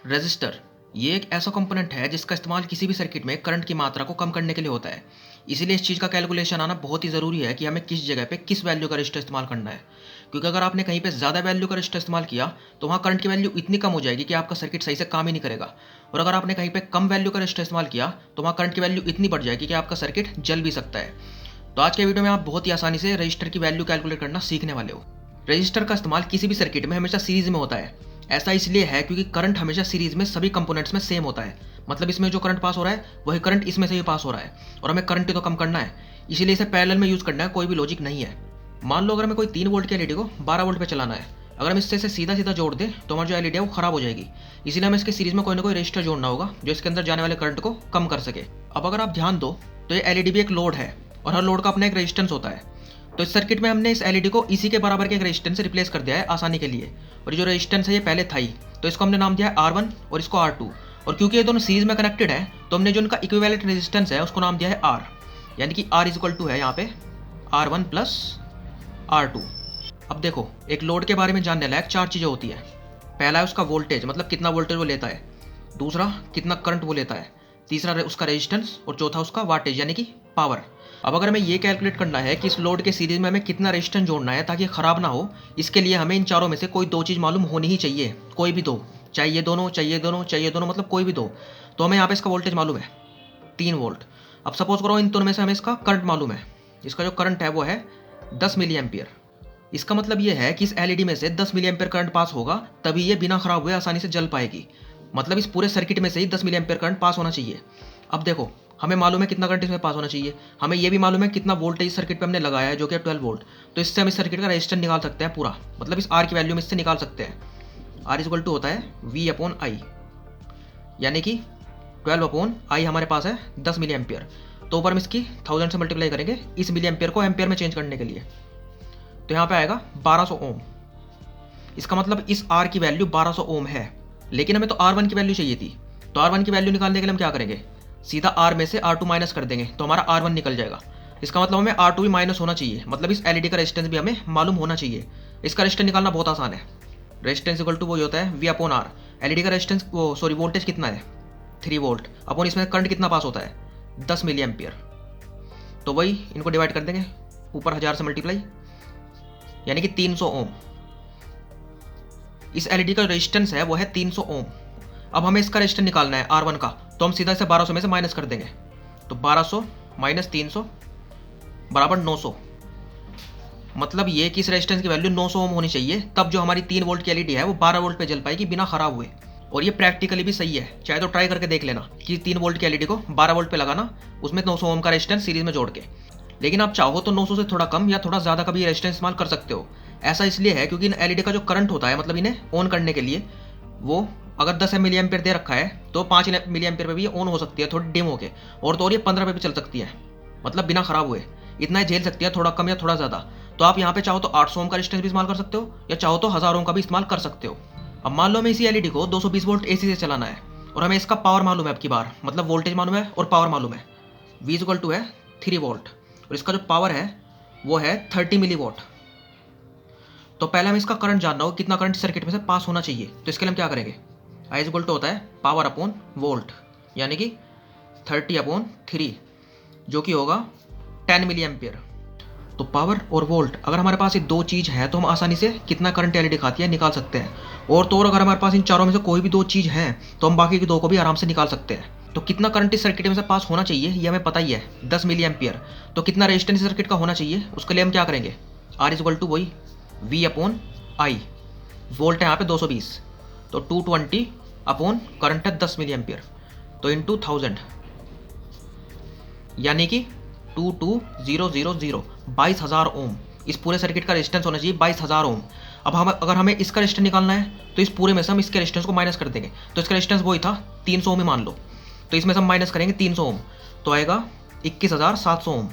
Register ये एक ऐसा कंपोनेंट है जिसका इस्तेमाल किसी भी सर्किट में करंट की मात्रा को कम करने के लिए होता है। इसीलिए इस चीज़ का कैलकुलेशन आना बहुत ही ज़रूरी है कि हमें किस जगह पे किस वैल्यू का रजिस्टर इस्तेमाल करना है। क्योंकि अगर आपने कहीं पे ज़्यादा वैल्यू का रजिस्टर इस्तेमाल किया तो वहाँ करंट की वैल्यू इतनी कम हो जाएगी कि आपका सर्किट सही से काम ही नहीं करेगा। और अगर आपने कहीं पे कम वैल्यू का रजिस्टर इस्तेमाल किया तो वहाँ करंट की वैल्यू इतनी बढ़ जाएगी कि आपका सर्किट जल भी सकता है। तो आज के वीडियो में आप बहुत ही आसानी से रजिस्टर की वैल्यू कैलकुलेट करना सीखने वाले हो। रजिस्टर का इस्तेमाल किसी भी सर्किट में हमेशा सीरीज में होता है। ऐसा इसलिए है क्योंकि करंट हमेशा सीरीज में सभी कंपोनेंट्स में सेम होता है। मतलब इसमें जो करंट पास हो रहा है वही करंट इसमें से भी पास हो रहा है और हमें करंट ही तो कम करना है, इसीलिए इसे पैरेलल में यूज करना है, कोई भी लॉजिक नहीं है। मान लो अगर हमें कोई 3 वोल्ट की एलईडी को 12 वोल्ट पे चलाना है, अगर हम इससे सीधा सीधा जोड़ दें तो हमारी जो एलईडी है वो खराब हो जाएगी। इसीलिए हमें इसके सीरीज में कोई ना कोई रजिस्टर जोड़ना होगा जो इसके अंदर जाने वाले करंट को कम कर सके। अब अगर आप ध्यान दो तो ये एलईडी भी एक लोड है और हर लोड का अपना एक रेजिस्टेंस होता है। तो इस सर्किट में हमने इस एलईडी को इसी के बराबर के एक रेजिस्टेंस से रिप्लेस कर दिया है आसानी के लिए। और ये जो रेजिस्टेंस है ये पहले था ही, तो इसको हमने नाम दिया है R1 और इसको R2। और क्योंकि ये दोनों सीरीज में कनेक्टेड है तो हमने जो इनका इक्विवेलेंट रेजिस्टेंस है उसको नाम दिया है R। यानी कि R इक्वल टू है यहाँ पे R1 प्लस R2। अब देखो, एक लोड के बारे में जानने लायक 4 चीज़ें होती है। पहला है उसका वोल्टेज, मतलब कितना वोल्टेज वो लेता है। दूसरा, कितना करंट वो लेता है। तीसरा उसका रेजिस्टेंस और चौथा उसका वाटेज यानी कि पावर। अब अगर हमें ये कैलकुलेट करना है कि इस लोड के सीरीज में हमें कितना रेजिस्टेंस जोड़ना है ताकि ये खराब ना हो, इसके लिए हमें इन चारों में से कोई 2 चीज़ मालूम होनी ही चाहिए। कोई भी 2, चाहे ये दोनों, चाहिए दोनों, चाहिए दोनों, मतलब कोई भी 2। तो हमें यहाँ पे इसका वोल्टेज मालूम है 3 वोल्ट। अब सपोज करो इन दोनों में से हमें इसका करंट मालूम है। इसका जो करंट है वो है 10 मिली एम्पियर। इसका मतलब ये है कि इस एलईडी में से 10 मिली एम्पियर करंट पास होगा तभी ये बिना खराब हुए आसानी से जल पाएगी। मतलब इस पूरे सर्किट में से ही 10 मिली एम्पियर करंट पास होना चाहिए। अब देखो, हमें मालूम है कितना करंट इसमें पास होना चाहिए, हमें ये भी मालूम है कितना वोल्टेज सर्किट पे हमने लगाया है जो कि 12 वोल्ट। तो इससे हम इस सर्किट का रेजिस्टेंस निकाल सकते हैं पूरा, मतलब इस आर की वैल्यू में इससे निकाल सकते हैं। आर इक्वल टू होता है V अपॉन आई, यानी कि 12 अपॉन आई हमारे पास है 10 मिली एम्पियर। तो ऊपर हम इसकी 1000 से मल्टीप्लाई करेंगे इस मिली एम्पियर को एम्पियर में चेंज करने के लिए, तो यहाँ पे आएगा 1200 ओम। इसका मतलब इस आर की वैल्यू 1200 ओम है। लेकिन हमें तो R1 की वैल्यू चाहिए थी, तो R1 की वैल्यू निकालने के लिए हम क्या करेंगे, सीधा R में से R2 माइनस कर देंगे तो हमारा R1 निकल जाएगा। इसका मतलब हमें R2 भी माइनस होना चाहिए, मतलब इस एलईडी का रेजिस्टेंस भी हमें मालूम होना चाहिए। इसका रेजिस्टेंस निकालना बहुत आसान है। रेजिस्टेंस इक्वल टू वही होता है V अपॉन R। एलईडी का रेजिस्टेंस वो सॉरी वोल्टेज कितना है 3 वोल्ट, अपॉन इसमें करंट कितना पास होता है 10 मिली एम्पियर। तो वही इनको डिवाइड कर देंगे, ऊपर 1000 से मल्टीप्लाई, यानी कि 300 ओम। इस एलईडी का रेजिस्टेंस है वो है 300 ओम। अब हमें इसका रेजिस्टेंस निकालना है R1 का, तो हम सीधा इसे 1200 में से माइनस कर देंगे। तो 1200 माइनस 300 बराबर 900। मतलब ये कि इस रेजिस्टेंस की वैल्यू 900 ओम होनी चाहिए, तब जो हमारी 3 वोल्ट की एलईडी है वो 12 वोल्ट पे जल पाएगी बिना खराब हुए। और ये प्रैक्टिकली भी सही है, चाहे तो ट्राई करके देख लेना कि 3 वोल्ट की एलईडी को 12 वोल्ट पे लगाना, उसमें 900 ओम का रेजिस्टेंस सीरीज में जोड़ के। लेकिन आप चाहो तो 900 से थोड़ा कम या थोड़ा ज़्यादा का भी रेजिस्टेंस इस्तेमाल कर सकते हो। ऐसा इसलिए है क्योंकि इन एलईडी का जो करंट होता है, मतलब इन्हें ऑन करने के लिए, वो अगर 10 मिली एम्पियर दे रखा है तो 5 मिली एम्पियर पे भी ये ऑन हो सकती है थोड़ी डिम होके, और तो और ये 15 पे भी चल सकती है, मतलब बिना खराब हुए। इतना ही झेल सकती है, थोड़ा कम या थोड़ा ज़्यादा। तो आप यहाँ पे चाहो तो 800 ओम का रेजिस्टेंस भी इस्तेमाल कर सकते हो या चाहो तो 1000 ओम का भी इस्तेमाल कर सकते हो। अब मान लो हमें इसी एलईडी को 220 वोल्ट एसी से चलाना है और हमें इसका पावर मालूम है, अब की बार मतलब वोल्टेज मालूम है और पावर मालूम है। V इक्वल टू है 3 वोल्ट और इसका जो पावर है वो है 30 मिली वॉट। तो पहले हमें इसका करंट जानना हो, कितना करंट सर्किट में से पास होना चाहिए। तो इसके लिए हम क्या करेंगे, I इक्वल टू होता है पावर अपॉन वोल्ट, यानी कि 30 अपॉन 3 जो कि होगा 10 मिली एम्पियर। तो पावर और वोल्ट अगर हमारे पास ये 2 चीज़ है तो हम आसानी से कितना करंट एलईडी खाती है निकाल सकते हैं। और तो और अगर हमारे पास इन चारों में से कोई भी 2 चीज़ है तो हम बाकी की 2 को भी आराम से निकाल सकते हैं। तो कितना करंट इस सर्किट में से पास होना चाहिए ये हमें पता ही है 10 मिली एम्पियर। तो कितना रेजिस्टेंस सर्किट का होना चाहिए उसके लिए हम क्या करेंगे, R इक्वल टू वही V अपॉन आई। वोल्ट है यहाँ पे 220, तो 220 अपॉन करंट है 10 मिली एम्पियर, तो इंटू 1000, यानी कि 22000 22,000 ओम। इस पूरे सर्किट का रेजिस्टेंस होना चाहिए 22,000 ओम। अब हम अगर हमें इसका रेजिस्टेंस निकालना है तो इस पूरे में से हम इसके रेजिस्टेंस को माइनस कर देंगे। तो इसका रेजिस्टेंस वही था 300 ओम ही मान लो, तो इसमें से हम माइनस करेंगे 300 ओम, तो आएगा 21,700 ओम।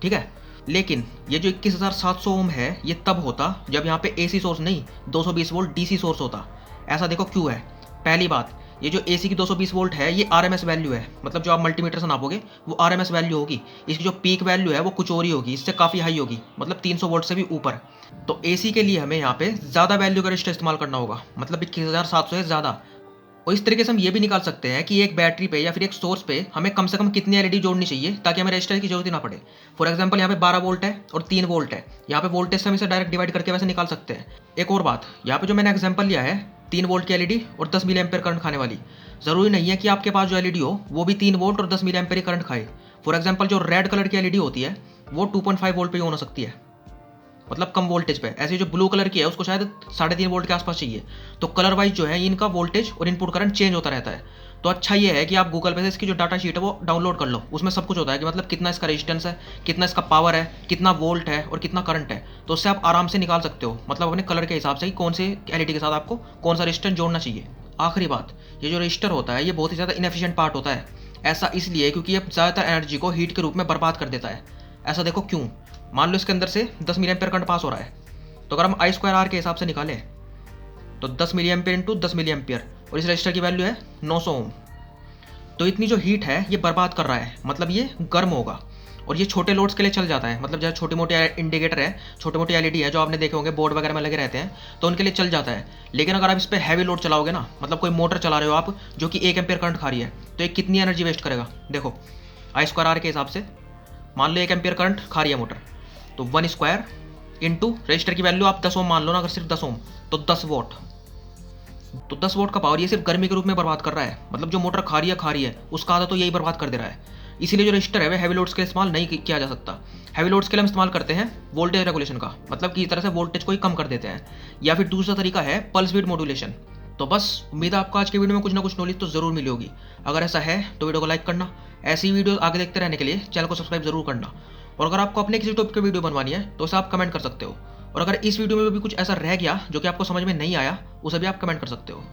ठीक है, लेकिन ये जो 21,700 ओम है ये तब होता जब यहाँ पे एसी सोर्स नहीं 220 वोल्ट डीसी सोर्स होता। ऐसा देखो क्यों है। पहली बात, ये जो एसी की 220 वोल्ट है ये आरएमएस वैल्यू है, मतलब जो आप मल्टीमीटर से नापोगे वो आरएमएस वैल्यू होगी। इसकी जो पीक वैल्यू है वो कुछ और ही होगी, इससे काफ़ी हाई होगी, मतलब 300 वोल्ट से भी ऊपर। तो एसी के लिए हमें यहाँ पे ज़्यादा वैल्यू का रजिस्टर इस्तेमाल करना होगा, मतलब 21,700 से ज़्यादा। और इस तरीके से हम ये भी निकाल सकते हैं कि एक बैटरी पे या फिर एक सोर्स पे हमें कम से कम कितनी एलईडी जोड़नी चाहिए ताकि हमें रजिस्टर की जरूरत ही ना पड़े। फॉर एग्जांपल यहाँ पे 12 वोल्ट है और 3 वोल्ट है। यहाँ पे वोल्टेज से हम इसे डायरेक्ट डिवाइड करके वैसे निकाल सकते हैं। एक और बात, यहाँ पे जो मैंने एग्जाम्पल लिया है 3 वोल्ट की एलईडी और 10 मिली एम्पेयर करंट खाने वाली, जरूरी नहीं है कि आपके पास जो एलईडी हो वो भी 3 वोल्ट और 10 मिली एम्पेयर करंट खाए। फॉर एग्जाम्पल जो रेड कलर की एलईडी होती है वो 2.5 वोल्ट पे ही हो सकती है, मतलब कम वोल्टेज पे। ऐसे जो ब्लू कलर की है उसको शायद 3.5 वोल्ट के आसपास चाहिए। तो कलर वाइज जो है इनका वोल्टेज और इनपुट करंट चेंज होता रहता है। तो अच्छा ये है कि आप गूगल पे से इसकी जो डाटा शीट है वो डाउनलोड कर लो। उसमें सब कुछ होता है कि मतलब कितना इसका रेजिस्टेंस है, कितना इसका पावर है, कितना वोल्ट है और कितना करंट है। तो उससे आप आराम से निकाल सकते हो, मतलब अपने कलर के हिसाब से कि कौन से एलईडी के साथ आपको कौन सा रेजिस्टेंस जोड़ना चाहिए। आखिरी बात, ये जो रजिस्टर होता है ये बहुत ही ज़्यादा इनएफिशिएंट पार्ट होता है। ऐसा इसलिए क्योंकि ये ज़्यादातर एनर्जी को हीट के रूप में बर्बाद कर देता है। ऐसा देखो क्यों, मान लो इसके अंदर से 10 मिली एम्पेयर करंट पास हो रहा है, तो अगर हम आई स्क्वायर आर के हिसाब से निकालें तो 10 मिली एम्पेयर इंटू 10 मिली एम्पेयर, और इस रजिस्टर की वैल्यू है 900 ओम। तो इतनी जो हीट है ये बर्बाद कर रहा है, मतलब ये गर्म होगा। और ये छोटे लोड्स के लिए चल जाता है, मतलब जैसे छोटे मोटे इंडिकेटर है, छोटे मोटे एलईडी है जो आपने देखे होंगे बोर्ड वगैरह में लगे रहते हैं, तो उनके लिए चल जाता है। लेकिन अगर आप इस पर हैवी लोड चलाओगे ना, मतलब कोई मोटर चला रहे हो आप जो कि 1 एम्पेयर करंट खा रही है, तो ये कितनी एनर्जी वेस्ट करेगा। देखो आई स्क्वायर आर के हिसाब से मान लो 1 एम्पेयर करंट खा रही है मोटर, तो 1 स्क्वायर इंटू रजिस्टर की वैल्यू आप 10 ओम मान लो ना, अगर सिर्फ 10 ओम तो 10 वोट। तो 10 वोट का पावर ये सिर्फ गर्मी के रूप में बर्बाद कर रहा है, मतलब जो मोटर खा रही है उसका आधा तो यही बर्बाद कर दे रहा है। इसीलिए जो रजिस्टर है वह हैवी लोड्स के लिए इस्तेमाल नहीं किया जा सकता। हैवी लोड्स के लिए हम इस्तेमाल करते हैं वोल्टेज रेगुलेशन का, मतलब कि इस तरह से वोल्टेज को ही कम कर देते हैं। या फिर दूसरा तरीका है पल्स विड मॉड्यूलेशन। तो बस उम्मीद है आपको आज के वीडियो में कुछ ना कुछ नॉलेज तो जरूर मिली होगी। अगर ऐसा है तो वीडियो को लाइक करना, ऐसी वीडियो आगे देखते रहने के लिए चैनल को सब्सक्राइब जरूर करना। और अगर आपको अपने किसी टॉपिक की वीडियो बनवानी है तो उसे आप कमेंट कर सकते हो। और अगर इस वीडियो में भी कुछ ऐसा रह गया जो कि आपको समझ में नहीं आया, उसे भी आप कमेंट कर सकते हो।